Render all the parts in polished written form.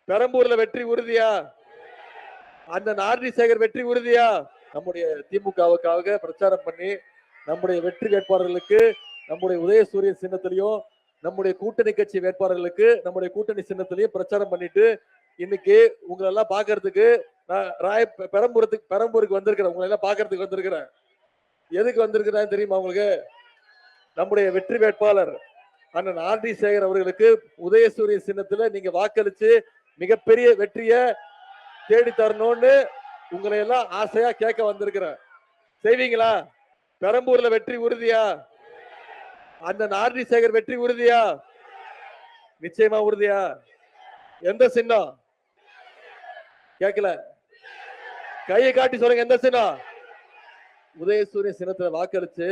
பெரம்பூர்ல வெற்றி உறுதியா? அண்ணன் ஆர்டி சேகர் வெற்றி உறுதியா? நம்முடைய திமுகவுக்காக பிரச்சாரம் பண்ணி நம்முடைய வெற்றி வேட்பாளர்களுக்கு நம்முடைய உதயசூரிய சின்னத்திலையும் நம்முடைய கூட்டணி கட்சி வேட்பாளர்களுக்கு நம்முடைய கூட்டணி சின்னத்திலையும் பிரச்சாரம் பண்ணிட்டு இன்னைக்கு உங்களை எல்லாம் பாக்குறதுக்கு பெரம்பூருக்கு வந்திருக்கிறேன். உங்களை எல்லாம் பாக்குறதுக்கு வந்திருக்கிறேன். எதுக்கு வந்திருக்கிறேன் தெரியுமா உங்களுக்கு? நம்முடைய வெற்றி வேட்பாளர் அண்ணன் ஆர்டி சேகர் அவர்களுக்கு உதயசூரிய சின்னத்துல நீங்க வாக்களிச்சு மிகப்பெரிய வெற்றிய தேடி தரணும்னு உங்களை எல்லாம் ஆசையா கேட்க வந்திருக்கிறேன். செய்வீங்களா? பெரம்பூர்ல வெற்றி உறுதியா? அண்ணன் ஆர்டி சேகர் வெற்றி உறுதியா? நிச்சயமா உறுதியா? எந்த சின்னம்? கேட்கல, கையை காட்டி சொல்லுங்க. எந்த சின்னம்? உதயசூரிய சின்னத்துல வாக்களிச்சு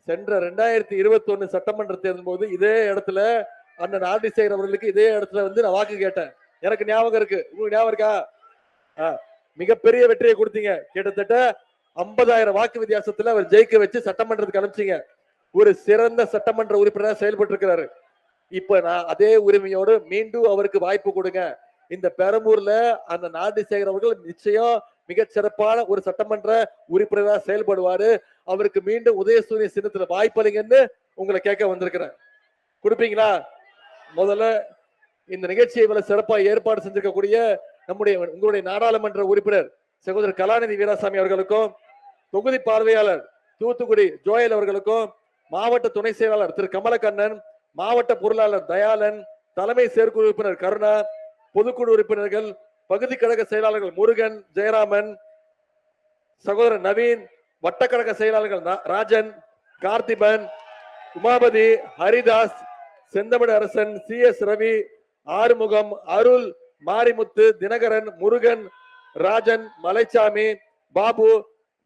சென்ற 2021 சட்டமன்ற தேர்தல் போது இதே இடத்துல அண்ணன் ஆர்டி சேகர் அவர்களுக்கு இதே இடத்துல வந்து நான் வாக்கு கேட்டேன். எனக்கு ஞாபகம் இருக்கு. உங்களுக்கு ஞாபகம் இருக்கா? மிகப்பெரிய வெற்றியை கொடுத்தீங்க. கிட்டத்தட்ட 50,000 வாக்கு வித்தியாசத்துல அவர் ஜெயிக்க வச்சு சட்டமன்றத்துக்கு அனுப்பிச்சீங்க. ஒரு சிறந்த சட்டமன்ற உறுப்பினராக செயல்பட்டு இருக்கிறாரு. இப்ப நான் அதே உரிமையோடு மீண்டும் அவருக்கு வாய்ப்பு கொடுங்க. இந்த பெரம்பூர்ல அந்த ஆர்டி சேகர் அவர்கள் நிச்சயம் மிகச் சிறப்பான ஒரு சட்டமன்ற உறுப்பினராக செயல்படுவாரு. அவருக்கு மீண்டும் உதயசூரிய சின்னத்துல வாய்ப்பளிங்கன்னு உங்களை கேட்க வந்திருக்கிறேன். கொடுப்பீங்களா? முதல்ல இந்த நிகழ்ச்சியை இவ்வளவு சிறப்பா ஏற்பாடு செஞ்சிருக்கக்கூடிய உங்களுடைய நாடாளுமன்ற உறுப்பினர் சகோதரர் கலாநிதி வீராசாமி அவர்களுக்கும், தொகுதி பார்வையாளர் தூத்துக்குடி ஜோயல் அவர்களுக்கும், மாவட்ட துணை செயலாளர் திரு கமலக்கண்ணன், மாவட்ட பொருளாளர் தயாளன், தலைமை செயற்குழு உறுப்பினர் கருணா, பொதுக்குழு உறுப்பினர்கள், பகுதி கழக செயலாளர்கள் முருகன், ஜெயராமன், சகோதரர் நவீன், வட்டக்கழக செயலாளர்கள் ராஜன், கார்த்திபன், உமாபதி, ஹரிதாஸ், செந்தமிழ் அரசன், CS ரவி, ஆறுமுகம், அருள், மாரிமுத்து, தினகரன், முருகன், ராஜன், மலைச்சாமி, பாபு,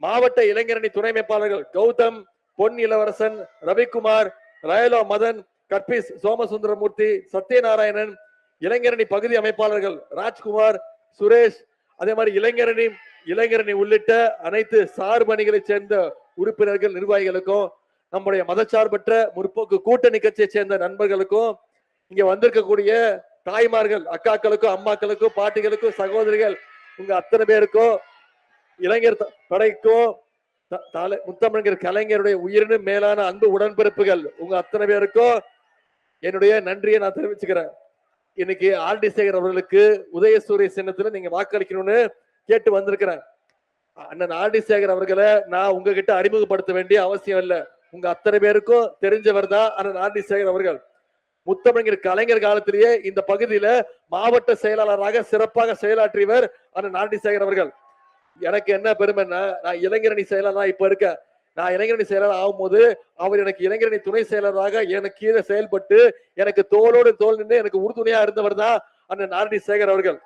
மாவட்ட இளைஞரணி துணை அமைப்பாளர்கள் கௌதம், பொன் இளவரசன், ரவிக்குமார், ரயலோ மதன், கற்பிஸ் சோமசுந்தரமூர்த்தி, சத்யநாராயணன், இளைஞரணி பகுதி அமைப்பாளர்கள் ராஜ்குமார், சுரேஷ், அதே மாதிரி இளைஞரணி உள்ளிட்ட அனைத்து சார்பணிகளை சேர்ந்த உறுப்பினர்கள் நிர்வாகிகளுக்கும், நம்முடைய மதச்சார்பற்ற முற்போக்கு கூட்டணி கட்சியை சேர்ந்த நண்பர்களுக்கும், இங்க வந்திருக்கக்கூடிய தாய்மார்கள், அக்காக்களுக்கும், அம்மாக்களுக்கும், பாட்டிகளுக்கும், சகோதரிகள், உங்க அத்தனை பேருக்கும், இளைஞர் படைக்கும், முத்தமிழர் கலைஞருடைய உயிரினும் மேலான அன்பு உடன்பிறப்புகள் உங்க அத்தனை பேருக்கும் என்னுடைய நன்றியை நான் தெரிவிச்சுக்கிறேன். இன்னைக்கு ஆர்டி சேகர் அவர்களுக்கு உதயசூரிய சின்னத்துல நீங்க வாக்களிக்கணும்னு கேட்டு வந்திருக்கிறேன். அண்ணன் ஆர்டி சேகர் அவர்களை நான் உங்ககிட்ட அறிமுகப்படுத்த வேண்டிய அவசியம் இல்லை. உங்க அத்தனை பேருக்கும் தெரிஞ்சவர் தான் அண்ணன் ஆர்டி சேகர் அவர்கள். முத்தமிழர் கலைஞர் காலத்திலேயே இந்த பகுதியில மாவட்ட செயலாளராக சிறப்பாக செயலாற்றியவர் அண்ணன் ஆர்டி சேகர் அவர்கள். எனக்கு என்ன பெருமைன்னா, நான் இளைஞரணி செயலாளராக இப்ப இருக்கேன். நான் இளைஞரணி செயலாளர் ஆகும்போது அவர் எனக்கு இளைஞரணி துணை செயலராக எனக்கு கீழே செயல்பட்டு எனக்கு தோளோடு தோல் நின்று எனக்கு உறுதுணையா இருந்தவர் தான் அண்ணன் ஆர்டி சேகர் அவர்கள்.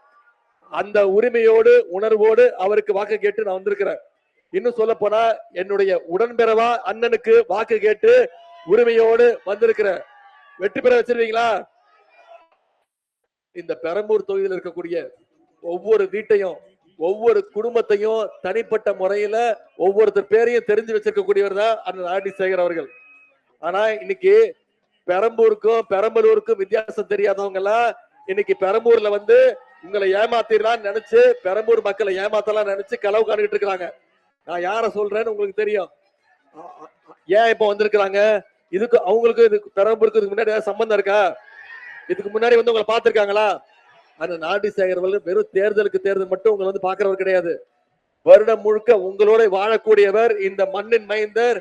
அந்த உரிமையோடு உணர்வோடு அவருக்கு வாக்கு கேட்டு நான் வந்திருக்கிறேன். இன்னும் சொல்ல போனா என்னுடைய உடன்பிறவா அண்ணனுக்கு வாக்கு கேட்டு உரிமையோடு வந்திருக்கிறேன். வெற்றி பெற வச்சிருவீங்களா? இந்த பெரம்பூர் தொகுதியில் இருக்கக்கூடிய ஒவ்வொரு வீட்டையும், ஒவ்வொரு குடும்பத்தையும் தனிப்பட்ட முறையில ஒவ்வொருத்தர் பேரையும் தெரிஞ்சு வச்சிருக்கக்கூடியவர் தான் அண்ணன் ஆர்டி சேகர் அவர்கள். ஆனா இன்னைக்கு பெரம்பூருக்கும் பெரம்பலூருக்கும் வித்தியாசம் தெரியாதவங்க எல்லாம் இன்னைக்கு பெரம்பூர்ல வந்து உங்களை ஏமாத்திடலாம்னு நினைச்சு, பெரம்பூர் மக்களை ஏமாத்தலாம் நினைச்சு கனவு காணிட்டு இருக்காங்க. நான் யார சொல்றேன்னு உங்களுக்கு தெரியும். ஏன் இப்ப வந்திருக்கிறாங்க? இதுக்கு அவங்களுக்கு இது பெரம்பூருக்கு இதுக்கு முன்னாடி ஏதாவது சம்பந்தம் இருக்கா? இதுக்கு முன்னாடி வந்து உங்களை பார்த்திருக்காங்களா? அந்த ஆர்டி சேகர் அவர்கள் வெறும் தேர்தலுக்கு தேர்தல் மட்டும் உங்களை வந்து பாக்குறவர் கிடையாது. வருடம் முழுக்க உங்களோட வாழக்கூடியவர், இந்த மண்ணின் மைந்தர்.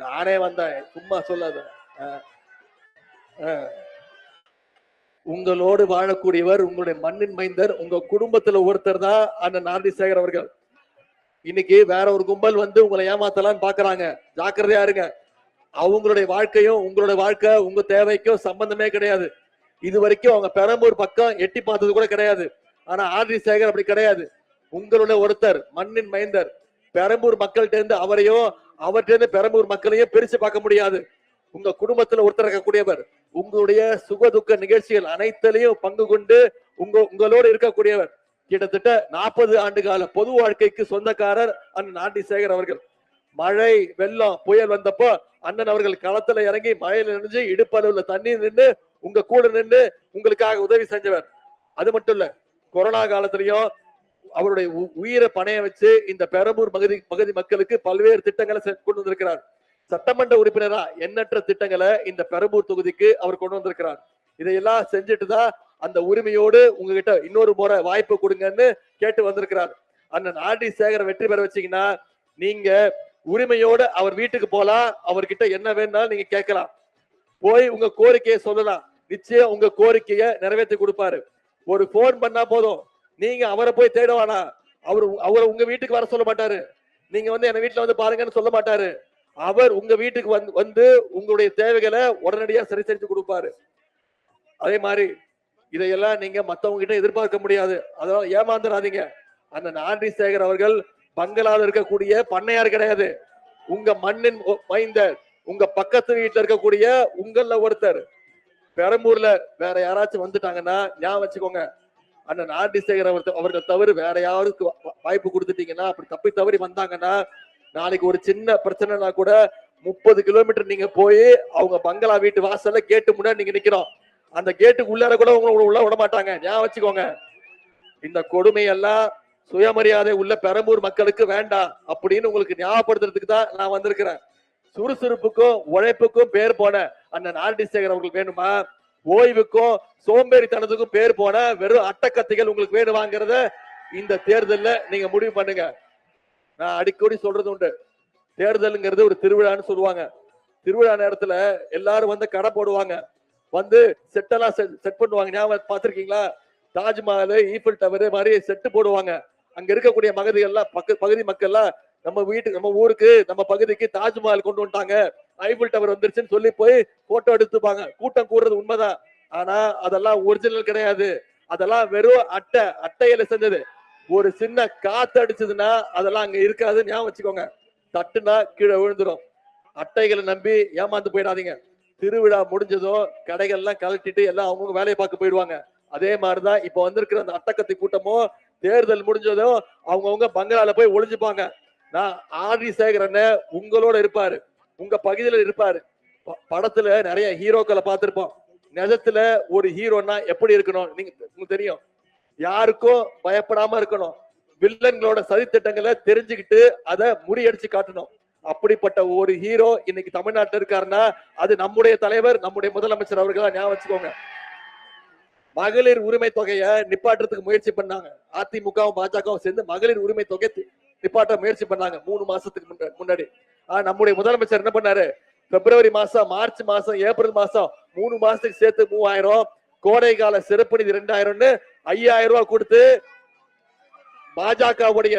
நானே வந்தேன், சும்மா சொல்லாத. உங்களோடு வாழக்கூடியவர், உங்களுடைய மண்ணின் மைந்தர், உங்க குடும்பத்துல ஒருத்தர் தான் அந்த ஆர்டி சேகர் அவர்கள். இன்னைக்கு வேற ஒரு கும்பல் வந்து உங்களை ஏமாத்தலாம்னு பாக்குறாங்க. ஜாக்கிரதையா இருங்க. அவங்களுடைய வாழ்க்கையும் உங்களுடைய வாழ்க்கை உங்க தேவைக்கும் சம்பந்தமே கிடையாது. இது வரைக்கும் அவங்க பெரம்பூர் பக்கம் எட்டி பார்த்தது கூட கிடையாது. ஆனா ஆர்டி சேகர் அப்படி கிடையாது. உங்களுடைய ஒருத்தர், மண்ணின் மைந்தர். பெரம்பூர் மக்கள்கிட்ட இருந்து அவரையும் அவர்கிட்ட இருந்து பெரம்பூர் மக்களையும் பிரிச்சு பார்க்க முடியாது. உங்க குடும்பத்துல ஒருத்தர் இருக்கக்கூடியவர். உங்களுடைய சுக துக்க நிகழ்ச்சிகள் அனைத்திலையும் பங்கு கொண்டு உங்களோடு இருக்கக்கூடியவர். கிட்டத்தட்ட 40 ஆண்டு கால பொது வாழ்க்கைக்கு சொந்தக்காரர் அண்ணன் ஆர்டி சேகர் அவர்கள். மழை, வெள்ளம், புயல் வந்தப்போ அண்ணன் அவர்கள் களத்துல இறங்கி மழையில நினைஞ்சு இடுப்பளவுல தண்ணீர் நின்று உங்க கூட நின்று உங்களுக்காக உதவி செஞ்சவர். அது மட்டும் இல்ல, கொரோனா காலத்திலையும் அவருடைய உயிரை பணைய வச்சு இந்த பெரம்பூர் பகுதி மக்களுக்கு பல்வேறு திட்டங்களை கொண்டு வந்திருக்கிறார். சட்டமன்ற உறுப்பினரா எண்ணற்ற திட்டங்களை இந்த பெரம்பூர் தொகுதிக்கு அவர் கொண்டு வந்திருக்கிறார். இதையெல்லாம் செஞ்சுட்டு தான் அந்த உரிமையோடு உங்ககிட்ட இன்னொரு முறை வாய்ப்பு கொடுங்கன்னு கேட்டு வந்திருக்கிறார். அண்ணன் ஆர்டி சேகர் வெற்றி பெற வச்சீங்கன்னா நீங்க உரிமையோடு அவர் வீட்டுக்கு போலாம், அவர்கிட்ட என்ன வேணும்னாலும் நீங்க கேட்கலாம், போய் உங்க கோரிக்கையை சொல்லலாம், நிச்சயம் உங்க கோரிக்கையை நிறைவேற்றி கொடுப்பாரு. ஒரு போன் பண்ணா போதும், நீங்க அவரை போய் தேடுவானா, அவரை உங்க வீட்டுக்கு வர சொல்ல மாட்டாரு, நீங்க என் வீட்டுல பாருங்கன்னு சொல்ல மாட்டாரு. அவர் உங்க வீட்டுக்கு வந்து உங்களுடைய தேவைகளை உடனடியா சரி செஞ்சு கொடுப்பாரு. அதே மாதிரி இதையெல்லாம் நீங்க மத்தவங்க கிட்ட எதிர்பார்க்க முடியாது, அதனால ஏமாந்துடாதீங்க. அந்த ஆர்டி சேகர் அவர்கள் பங்களாவில் இருக்கக்கூடிய பண்ணையார் கிடையாது, உங்க மண்ணின் மைந்தர், உங்க பக்கத்து வீட்டுல இருக்கக்கூடிய உங்கள ஒருத்தர். பெரம்பூர்ல வேற யாராச்சும் வந்துட்டாங்கன்னா ஞாபகம் வச்சுக்கோங்க, அண்ணன் ஆர்டி சேகர் அவர்கள் தவிர வேற யாருக்கு வாய்ப்பு கொடுத்துட்டீங்கன்னா, அப்படி தப்பி தவறி வந்தாங்கன்னா நாளைக்கு ஒரு சின்ன பிரச்சனைனா கூட 30 கிலோமீட்டர் நீங்க போய் அவங்க பங்களா வீட்டு வாசல்ல கேட்டு முன்னாடி நீங்க நிக்கிறோம், அந்த கேட்டுக்கு உள்ளார கூட உங்களை உள்ள விட மாட்டாங்க, ஞாபகம் வச்சுக்கோங்க. இந்த கொடுமையெல்லாம் சுயமரியாதை உள்ள பெரம்பூர் மக்களுக்கு வேண்டாம் அப்படின்னு உங்களுக்கு ஞாபகப்படுத்துறதுக்கு தான் நான் வந்திருக்கிறேன். சுறுசுறுப்புக்கும் உழைப்புக்கும் பேர் போன அண்ணன் ஆர்டி சேகர் அவர்களுக்கு வேணுமா, ஓய்வுக்கும் சோம்பேறித்தனத்துக்கும் பேர் போன வெறும் அட்டக்கத்திகள் உங்களுக்கு வேணுமாங்கிறத இந்த தேர்தல்ல நீங்க முடிவு பண்ணுங்க. நான் அடிக்கடி சொல்றது உண்டு, தேர்தலுங்கிறது ஒரு திருவிழான்னு சொல்லுவாங்க. திருவிழா நேரத்துல எல்லாரும் கடை போடுவாங்க, செட்டெல்லாம் செட் பண்ணுவாங்க, ஞாபகம் பார்த்திருக்கீங்களா? தாஜ்மஹால், ஈஃபில் டவர் மாதிரி செட்டு போடுவாங்க. அங்க இருக்கக்கூடிய பகுதி மக்கள்லாம் நம்ம ஊருக்கு நம்ம பகுதிக்கு தாஜ்மஹால் கொண்டு வந்துட்டாங்க, ஐபிள் டவர் வந்துருச்சுன்னு சொல்லி போய் போட்டோ எடுத்துப்பாங்க. கூட்டம் கூடுறது உண்மைதான், ஆனா அதெல்லாம் ஒரிஜினல் கிடையாது, அதெல்லாம் வெறும் அட்டையில செஞ்சது. ஒரு சின்ன காத்து அடிச்சதுன்னா அதெல்லாம் அங்க இருக்காது, ஞாபகம் வச்சுக்கோங்க. தட்டுனா கீழே விழுந்துடும். அட்டைகளை நம்பி ஏமாந்து போயிடாதீங்க. திருவிழா முடிஞ்சதும் கடைகள்லாம் கலட்டிட்டு எல்லாம் அவங்க வேலையை பார்க்க போயிடுவாங்க. அதே மாதிரிதான் இப்ப வந்திருக்கிற அந்த அட்டக்கத்தி கூட்டமும் தேர்தல் முடிஞ்சதும் அவங்கவுங்க பங்களால போய் ஒளிஞ்சுப்பாங்க. நான் ஆர்டி சேகர் அண்ணன் உங்களோட இருப்பாரு, உங்க பகுதியில இருப்பாரு. படத்துல நிறைய ஹீரோக்களை பார்த்திருப்போம், நிஜத்துல ஒரு ஹீரோன்னா எப்படி இருக்கணும் உங்களுக்கு தெரியும், யாருக்கும் பயப்படாம இருக்கணும், வில்லன்களோட சதித்திட்டங்களை தெரிஞ்சுக்கிட்டு அதை முறியடிச்சு காட்டணும். அப்படிப்பட்ட ஒரு ஹீரோ இன்னைக்கு தமிழ்நாட்டில் இருக்காருன்னா அது நம்முடைய தலைவர், நம்முடைய முதலமைச்சர் அவர்கள், ஞாபகம் வச்சுக்கோங்க. மகளிர் உரிமை தொகையை நிப்பாட்டுறதுக்கு முயற்சி பண்ணாங்க, அதிமுகவும் பாஜகவும் சேர்ந்து மகளிர் உரிமை தொகை நிப்பாட்ட முயற்சி பண்ணாங்க 3 மாசத்துக்கு முன்னாடி. நம்முடைய முதலமைச்சர் என்ன பண்ணாரு, பிப்ரவரி மாசம், மார்ச் மாசம், ஏப்ரல் மாசம் 3 மாசத்துக்கு சேர்த்து 3000, கோடை கால சிறப்பு நிதி 2000ன்னு 5000 ரூபாய் கொடுத்து பாஜகவுடைய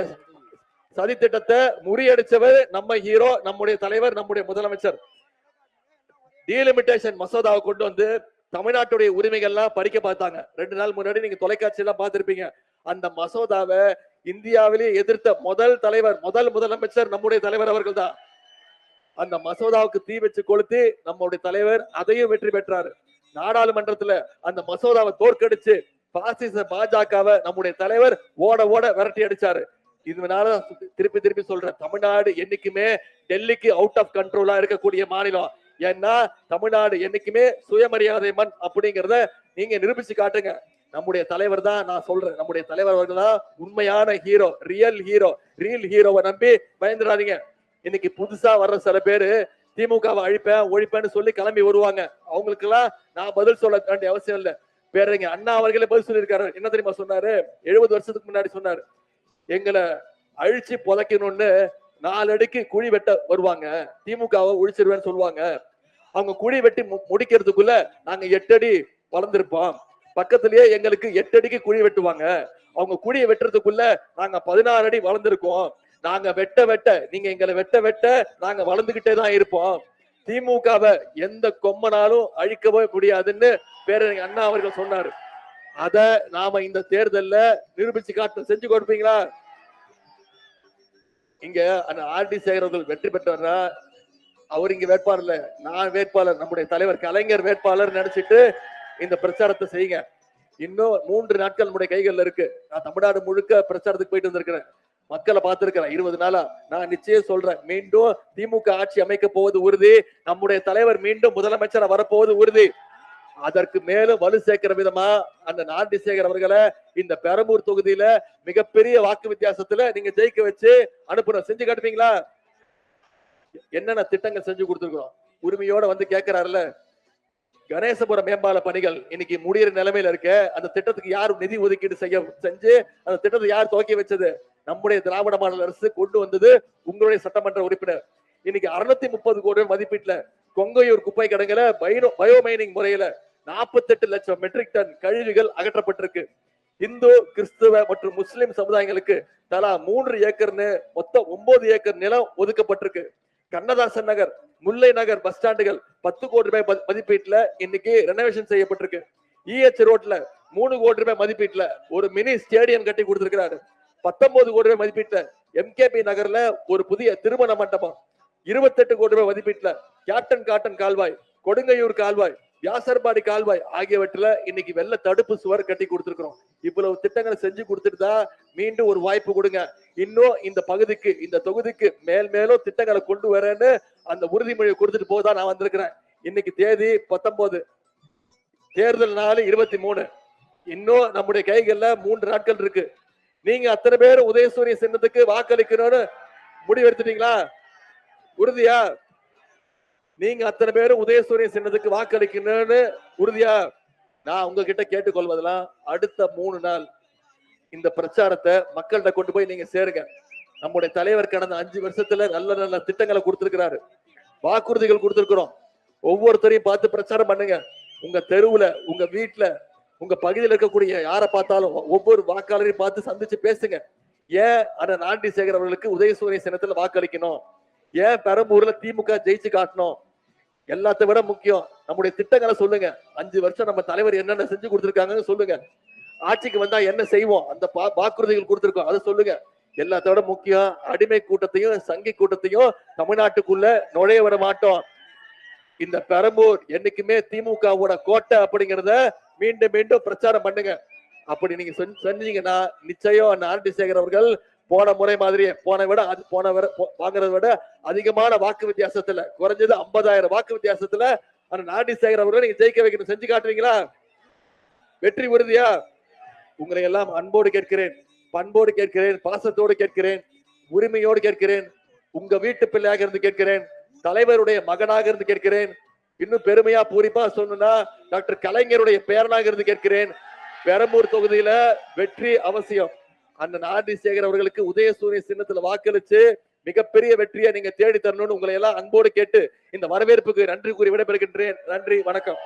சதி திட்டத்தை முறியடிச்சவர் நம்ம ஹீரோ, நம்முடைய தலைவர், நம்முடைய முதலமைச்சர். டீலிமிட்டேஷன் மசோதாவை கொண்டு வந்து தமிழ்நாட்டுடைய உரிமைகள்லாம் பறிக்க பார்த்தாங்க. 2 நாள் முன்னாடி நீங்க தொலைக்காட்சி எல்லாம் பார்த்திருப்பீங்க. அந்த மசோதாவை இந்தியாவிலே எதிர்த்த முதல் தலைவர், முதல் முதலமைச்சர் நம்முடைய தலைவர் அவர்கள் தான். அந்த மசோதாவுக்கு தீ வச்சு கொளுத்தி நம்முடைய தலைவர் அதையும் வெற்றி பெற்றாரு. நாடாளுமன்றத்துல அந்த மசோதாவை தோற்கடிச்சு பாசிச பாஜகவை நம்முடைய தலைவர் ஓட ஓட விரட்டி அடிச்சாரு. இதனால திருப்பி சொல்றேன், தமிழ்நாடு என்னைக்குமே டெல்லிக்கு அவுட் ஆஃப் கண்ட்ரோலா இருக்கக்கூடிய மாநிலம். ஏன்னா தமிழ்நாடு என்னைக்குமே சுயமரியாதை மண் அப்படிங்கிறத நீங்க நிரூபிச்சு காட்டுங்க. நம்முடைய தலைவர் தான், நான் சொல்றேன், நம்முடைய தலைவர் அவர்கள் தான் உண்மையான ஹீரோ, ரியல் ஹீரோவை நம்பி பயந்துடாதீங்க. இன்னைக்கு புதுசா வர்ற சில பேரு திமுகவை அழிப்பேன் ஒழிப்பேன்னு சொல்லி கிளம்பி வருவாங்க. அவங்களுக்கு எல்லாம் நான் பதில் சொல்ல வேண்டிய அவசியம் இல்லை. பேருங்க அண்ணா அவர்களே பதில் சொல்லியிருக்காரு. என்ன தெரியுமா சொன்னாரு? 70 வருஷத்துக்கு முன்னாடி சொன்னாரு, எங்களை அழிச்சு புதைக்கணும்னு 4 அடிக்கு குழி வெட்ட வருவாங்க, திமுகவை ஒழிச்சிருவேன்னு சொல்லுவாங்க. அவங்க குழி வெட்டி முடிக்கிறதுக்குள்ள நாங்க 8 அடி வளர்ந்துருப்போம், பக்கத்திலேயே எங்களுக்கு 8 அடிக்கு குழி வெட்டுவாங்க. அவங்க குழியை வெட்டுறதுக்குள்ள நாங்க 16 அடி வளர்ந்துருக்கோம். நாங்க வெட்ட நீங்க எங்களை வெட்ட நாங்க வளர்ந்துகிட்டே தான் இருப்போம். திமுகவை எந்த கொம்மனாலும் அழிக்கவே முடியாதுன்னு பேரறிஞர் அண்ணா அவர்கள் சொன்னாரு. அத நாம இந்த தேர்தல்ல நிரூபிச்சு காட்ட செஞ்சு கொடுப்பீங்களா? இங்க அந்த ஆர்டி சேகர் அவர்கள் வெற்றி பெற்றார்னா அவர் இங்க வேட்பாளர் இல்ல, நான் வேட்பாளர், நம்முடைய தலைவர் கலைஞர் வேட்பாளர் நினைச்சிட்டு இந்த பிரச்சாரத்தை செய்யுங்க. இன்னும் 3 நாட்கள் நம்முடைய கைகள்ல இருக்கு. நான் தமிழ்நாடு முழுக்க பிரச்சாரத்துக்கு போயிட்டு வந்திருக்கிறேன், மக்களை பார்த்திருக்கிறேன் 20 நாளா. நான் நிச்சயம் சொல்றேன், மீண்டும் திமுக ஆட்சி அமைக்க போவது உறுதி, நம்முடைய தலைவர் மீண்டும் முதலமைச்சரா வரப்போவது உறுதி. அதற்கு மேலும் வலு சேர்க்கிற விதமா அந்த நாட்டிசேகர் அவர்களை இந்த பெரம்பூர் தொகுதியில மிகப்பெரிய வாக்கு வித்தியாசத்துல நீங்க ஜெயிக்க வச்சு அனுப்புறோம். செஞ்சு காட்டுவீங்களா? என்னென்ன திட்டங்கள் செஞ்சு கொடுத்துருக்கோம் உரிமையோட வந்து கேட்கிறாருல. கணேசபுரம் மேம்பால பணிகள் இன்னைக்கு முடிகிற நிலைமையில இருக்க. அந்த திட்டத்துக்கு யார் நிதி ஒதுக்கீடு செஞ்சு அந்த திட்டத்தை யார் துவக்கி வச்சது? நம்முடைய திராவிட மாடல் அரசு கொண்டு வந்தது உங்களுடைய சட்டமன்ற உறுப்பினர். இன்னைக்கு 630 கோடி மதிப்பீட்டுல கொங்கையூர் குப்பை கிடங்குல பயோமைனிங் முறையில 48 லட்சம் மெட்ரிக் டன் கழிவுகள் அகற்றப்பட்டிருக்கு. இந்து, கிறிஸ்துவ மற்றும் முஸ்லிம் சமுதாயங்களுக்கு தலா 3 ஏக்கர்னு மொத்தம் 9 ஏக்கர் நிலம் ஒதுக்கப்பட்டிருக்கு. கண்ணதாசன் நகர், முல்லை நகர் பஸ் ஸ்டாண்டுகள் 10 கோடி ரூபாய் மதிப்பீட்டுல இன்னைக்கு ரெனோவேஷன் செய்யப்பட்டிருக்கு. EH ரோட்ல 3 கோடி ரூபாய் மதிப்பீட்டுல ஒரு மினி ஸ்டேடியம் கட்டி கொடுத்திருக்கிறாரு. 19 கோடி ரூபாய் மதிப்பீட்டுல MKP நகர்ல ஒரு புதிய திருமண மண்டபம். 28 கோடி ரூபாய் மதிப்பீட்டுல கேப்டன் காட்டன் கால்வாய், கொடுங்கையூர் கால்வாய், வியாசர்பாடி கால்வாய் ஆகியவற்றில் இன்னைக்கு வெள்ள தடுப்பு சுவர் கட்டி கொடுத்திருக்கிறோம். இவ்வளவு திட்டங்களை செஞ்சு கொடுத்துட்டு தான் மீண்டும் ஒரு வாய்ப்பு கொடுங்க. இன்னும் இந்த பகுதிக்கு, இந்த தொகுதிக்கு மேலும் திட்டங்களை கொண்டு வரேன்னு அந்த உறுதிமொழியை கொடுத்துட்டு போதான் நான் வந்திருக்கிறேன். இன்னைக்கு தேதி 19, தேர்தல் நாள் 23. இன்னும் நம்முடைய கைகள்ல 3 நாட்கள் இருக்கு. நீங்க அத்தனை பேரும் உதயசூரிய சின்னத்துக்கு வாக்களிக்கணும்னு முடிவு எடுத்துட்டீங்களா? உறுதியா? நீங்க அத்தனை பேரும் உதயசூரிய சின்னத்துக்கு வாக்களிக்கணும்னு உறுதியா? நான் உங்ககிட்ட கேட்டுக்கொள்வதெல்லாம் அடுத்த 3 நாள் இந்த பிரச்சாரத்தை மக்கள்கிட்ட கொண்டு போய் நீங்க சேருங்க. நம்முடைய தலைவர் கடந்த 5 வருஷத்துல நல்ல நல்ல திட்டங்களை கொடுத்திருக்கிறாரு, வாக்குறுதிகள் கொடுத்திருக்கிறோம். ஒவ்வொருத்தரையும் பார்த்து பிரச்சாரம் பண்ணுங்க. உங்க தெருவுல, உங்க வீட்டுல, உங்க பகுதியில் இருக்கக்கூடிய யாரை பார்த்தாலும் ஒவ்வொரு வாக்காளரையும் பார்த்து சந்திச்சு பேசுங்க. ஏன் அந்த நாட்டிசேகர் அவர்களுக்கு உதயசூரிய சின்னத்துல வாக்களிக்கணும்? ஏன் பெரம்பூர்ல திமுக ஜெயிச்சு காட்டணும்? எல்லாத்தை விட முக்கியம் நம்முடைய திட்டங்களை சொல்லுங்க. 5 வருஷம் நம்ம தலைவர் என்னென்ன செஞ்சு கொடுத்திருக்காங்கன்னு சொல்லுங்க. ஆட்சிக்கு வந்தா என்ன செய்வோம், அந்த வாக்குறுதிகள் கொடுத்திருக்கோம் அதை சொல்லுங்க. எல்லாத்த விட முக்கியம், அடிமை கூட்டத்தையும் சங்கி கூட்டத்தையும் தமிழ்நாட்டுக்குள்ள நுழைய விட மாட்டோம். இந்த பெரம்பூர் என்னைக்குமே திமுகவோட கோட்டை அப்படிங்கிறத மீண்டும் மீண்டும் பிரச்சாரம் பண்ணுங்க. அப்படி நீங்க செஞ்சீங்கன்னா நிச்சயம் நாட்டிசேகர் அவர்கள் போன முறை மாதிரியே வாங்குறத விட அதிகமான வாக்கு வித்தியாசத்துல, குறைஞ்சது 50,000 வாக்கு வித்தியாசத்துல அந்த நாட்டிசேகர் அவர்கள் நீங்க ஜெயிக்க வைக்கணும். செஞ்சு காட்டுவீங்களா? வெற்றி உறுதியா? உங்களை எல்லாம் அன்போடு கேட்கிறேன், பண்போடு கேட்கிறேன், பாசத்தோடு கேட்கிறேன், உரிமையோடு கேட்கிறேன், உங்க வீட்டு பிள்ளையாக இருந்து கேட்கிறேன், தலைவருடைய மகனாக இருந்து கேட்கிறேன், இன்னும் பெருமையா பூரிப்பா சொன்னா டாக்டர் கலைஞருடைய பேரனாக இருந்து கேட்கிறேன். பெரம்பூர் தொகுதியில வெற்றி அவசியம். அந்த நாட்டிசேகர் அவர்களுக்கு உதயசூரிய சின்னத்துல வாக்களிச்சு மிகப்பெரிய வெற்றியை நீங்க தேடி தரணும்னு உங்களை எல்லாம் அன்போடு கேட்டு இந்த வரவேற்புக்கு நன்றி கூறி விடைபெறுகின்றேன். நன்றி, வணக்கம்.